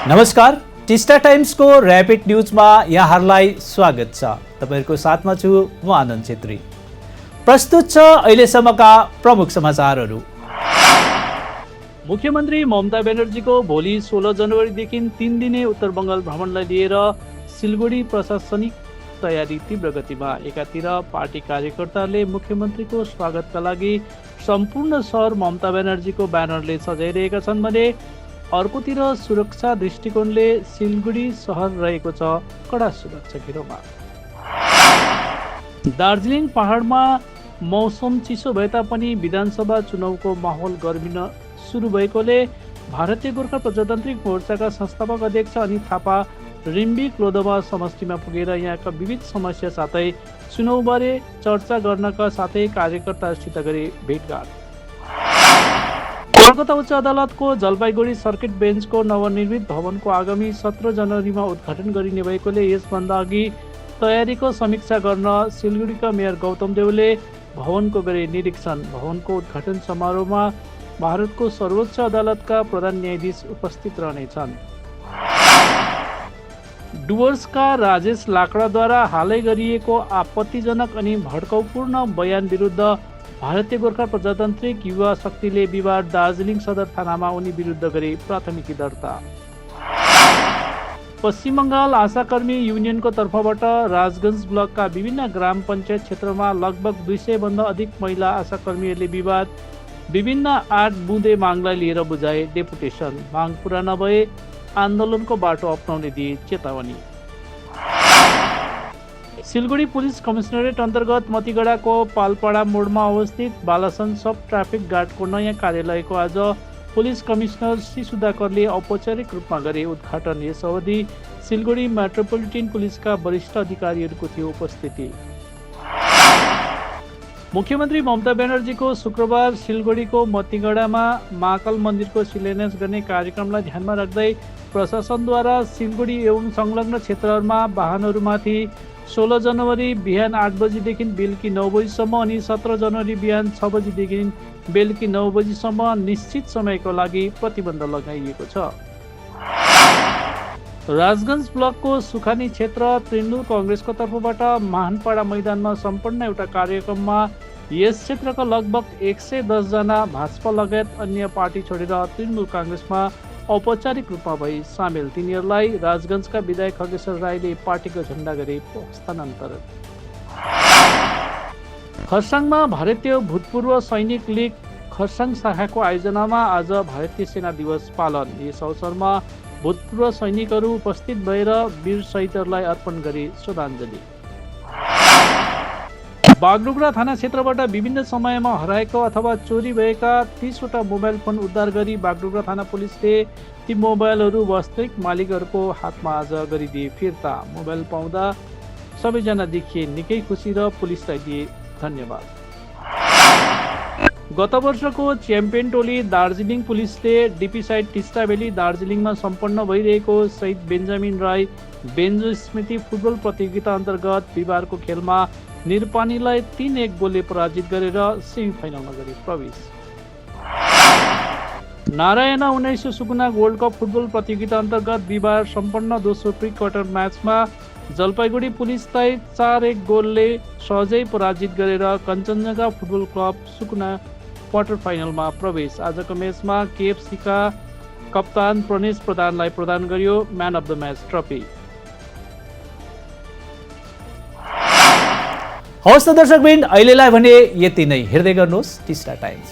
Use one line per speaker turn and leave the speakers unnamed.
नमस्कार, टिस्टा टाइम्सको र्यापिड न्युजमा यहाँहरूलाई स्वागत छ। तपाईहरुको साथमा छु म आनन्द छेत्री। प्रस्तुत छ अहिलेसम्मका प्रमुख समाचारहरू। मुख्यमन्त्री ममता ब्यानर्जीको भोलि 16 जनवरीदेखि 3 दिने उत्तर बङ्गाल भ्रमणलाई लिएर सिलगढी प्रशासनिक तयारी तीव्र गतिमा। एकातिर पार्टी कार्यकर्ताहरूले मुख्यमन्त्रीको स्वागतका लागि सम्पूर्ण सहर ममता ब्यानर्जीको ब्यानरले सजाइरहेका छन् भने अर्कोतिर सुरक्षा दृष्टिकोणले सिलगढी सहर रहेको छ कडा सुरक्षा घेरोमा। दार्जिलिङ पहाडमा मौसम चिसो भए तापनि विधानसभा चुनावको माहौल गर्मिन सुरु भएकोले भारतीय गोर्खा प्रजातान्त्रिक मोर्चाका संस्थापक अध्यक्ष अनित थापा रिम्बिक लोधोमा समष्टिमा पुगेर यहाँका विविध समस्या साथै चुनावबारे चर्चा गर्नका साथै कार्यकर्ताहरूसित गरे भेटघाट। कलकत्ता उच्च अदालतको जलपाइगुडी सर्किट बेन्चको नवनिर्मित भवनको आगामी 17 जनवरीमा उद्घाटन गरिने भएकोले यसभन्दा अघि तयारीको समीक्षा गर्न सिलगढीका मेयर गौतम देवले भवनको गरे निरीक्षण। भवनको उद्घाटन समारोहमा भारतको सर्वोच्च अदालतका प्रधान न्यायाधीश उपस्थित रहनेछन्। डुवर्सका राजेश लाकडाद्वारा हालै गरिएको आपत्तिजनक अनि भड्काउपूर्ण बयान विरुद्ध भारतीय गोर्खा प्रजातान्त्रिक युवा शक्तिले बिहिबार दार्जिलिङ सदर थानामा उनी विरुद्ध गरे प्राथमिकी दर्ता। पश्चिम बङ्गाल आशाकर्मी युनियनको तर्फबाट राजगञ्ज ब्लकका विभिन्न ग्राम पञ्चायत क्षेत्रमा लगभग 200 भन्दा अधिक महिला आशाकर्मीहरूले बिहिबार विभिन्न 8 बुँदे मागलाई लिएर बुझाए डेपुटेसन। माग पूरा नभए आन्दोलनको बाटो अपनाउने दिए चेतावनी। सिलगढी पुलिस कमिशनरेट अन्तर्गत मतिगडाको पालपाडा मोडमा अवस्थित बालासन सब ट्राफिक गार्डको नयाँ कार्यालयको आज पुलिस कमिशनर श्री सुधाकरले औपचारिक रूपमा गरे उद्घाटन। यस अवधि सिलगढी मेट्रोपोलिटन पुलिसका वरिष्ठ अधिकारीहरूको थियो उपस्थिति। मुख्यमन्त्री ममता ब्यानर्जीको शुक्रबार सिलगढीको मतिगडामा महाकाल मन्दिरको शिलान्यास गर्ने कार्यक्रमलाई ध्यानमा राख्दै प्रशासनद्वारा सिलगढी एवं संलग्न क्षेत्रहरूमा वाहनहरूमाथि 16 जनवरी बिहान 8 बजीदेखि बेलुकी 9 बजीसम्म अनि 17 जनवरी बिहान 6 बजीदेखि बेलुकी 9 बजीसम्म निश्चित समयको लागि प्रतिबन्ध लगाइएको छ। राजगञ्ज ब्लकको सुखानी क्षेत्र तृणमूल कङ्ग्रेसको तर्फबाट महानपाडा मैदानमा सम्पन्न एउटा कार्यक्रममा यस क्षेत्रका लगभग 110 जना भाजपा लगायत अन्य पार्टी छोडेर तृणमूल काङ्ग्रेसमा औपचारिक रूपमा भई सामेल। तिनीहरूलाई राजगञ्जका विधायक खगेश्वर राईले पार्टीको झण्डा गरे हस्तान्तरण। खरसाङमा भारतीय भूतपूर्व सैनिक लीग खरसाङ शाखाको आयोजनामा आज भारतीय सेना दिवस पालन। यस अवसरमा भूतपूर्व सैनिकहरू उपस्थित भएर वीर शहीदहरूलाई अर्पण गरे श्रद्धाञ्जली। बागडोगरा थाना क्षेत्रबाट विभिन्न समयमा हराएको अथवा चोरी भएका 30 वटा मोबाइल फोन उद्धार गरी बागडोगरा थाना पुलिसले ती मोबाइलहरू वास्तविक मालिकहरूको हातमा आज गरिदिए फिर्ता। मोबाइल पाउँदा सबैजना देखिए निकै खुसी र पुलिसलाई दिए धन्यवाद। गत वर्षको च्याम्पियन टोली दार्जिलिङ पुलिसले डीपी साइड टिस्टा भ्याली दार्जिलिङमा सम्पन्न भइरहेको शहीद बेन्जामिन राई बेन्जो स्मृति फुटबल प्रतियोगिता अन्तर्गत बिहिबारको खेलमा निरपानीलाई 3-1 गोलले पराजित गरेर सेमिफाइनलमा गरे प्रवेश। नारायण 1900 सुकुना गोल्ड कप फुटबल प्रतियोगिता अन्तर्गत बिहिबार सम्पन्न दोस्रो प्री क्वार्टर म्याचमा जलपाइगुडी पुलिसलाई 4-1 गोलले सहजै पराजित गरेर कञ्चनजङ्घा फुटबल क्लब सुकुना क्वार्टर फाइनलमा प्रवेश। आजको म्याचमा केएफसीका कप्तान प्रणेश प्रधानलाई प्रदान गरियो man of the match trophy. हवस् त दर्शकवृन्द, अहिलेलाई भने यति नै। हेर्दै गर्नुहोस् टिस्टा टाइम्स।